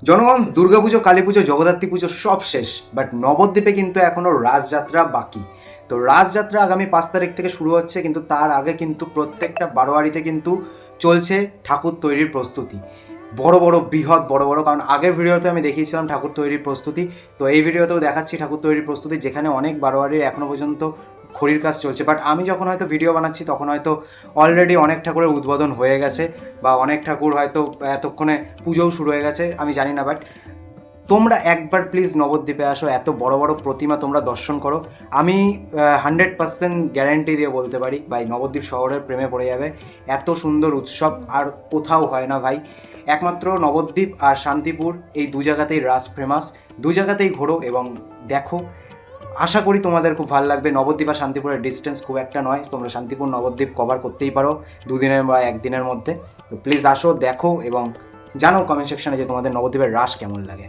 জনগণ, দুর্গাপুজো, কালী পুজো, জগদ্ধাত্রী পুজো সব শেষ, বাট নবদ্বীপে কিন্তু এখনও রাসযাত্রা বাকি। তো রাসযাত্রা আগামী 5 তারিখ থেকে শুরু হচ্ছে, কিন্তু তার আগে কিন্তু প্রত্যেকটা বারোয়ারিতে কিন্তু চলছে ঠাকুর তৈরির প্রস্তুতি। বড় বড় বৃহৎ বড় বড়, কারণ আগের ভিডিওতে আমি দেখিয়েছিলাম ঠাকুর তৈরির প্রস্তুতি, তো এই ভিডিওতেও দেখাচ্ছি ঠাকুর তৈরির প্রস্তুতি, যেখানে অনেক বারোয়ারির এখনও পর্যন্ত খড়ির কাজ চলছে। বাট আমি যখন হয়তো ভিডিও বানাচ্ছি তখন হয়তো অলরেডি অনেক ঠাকুরের উদ্বোধন হয়ে গেছে, বা অনেক ঠাকুর হয়তো এতক্ষণে পুজোও শুরু হয়ে গেছে, আমি জানি না। বাট তোমরা একবার প্লিজ নবদ্বীপে আসো, এত বড় বড় প্রতিমা তোমরা দর্শন করো। আমি 100% গ্যারেন্টি দিয়ে বলতে পারি ভাই, নবদ্বীপ শহরের প্রেমে পড়ে যাবে। এত সুন্দর উৎসব আর কোথাও হয় না ভাই, একমাত্র নবদ্বীপ আর শান্তিপুর, এই দু জায়গাতেই রাস ফেমাস। দু জায়গাতেই ঘোরো এবং দেখো। আশা করি তোমাদের খুব ভালো লাগবে। নবদ্বীপ আর শান্তিপুরের ডিস্টেন্স খুব একটা নয়, তোমরা শান্তিপুর নবদ্বীপ কভার করতেই পারো 2 দিনের বা 1 দিনের মধ্যে। তো প্লিজ আসো, দেখো এবং জানো কমেন্ট সেকশনে যে তোমাদের নবদ্বীপের রাস কেমন লাগে।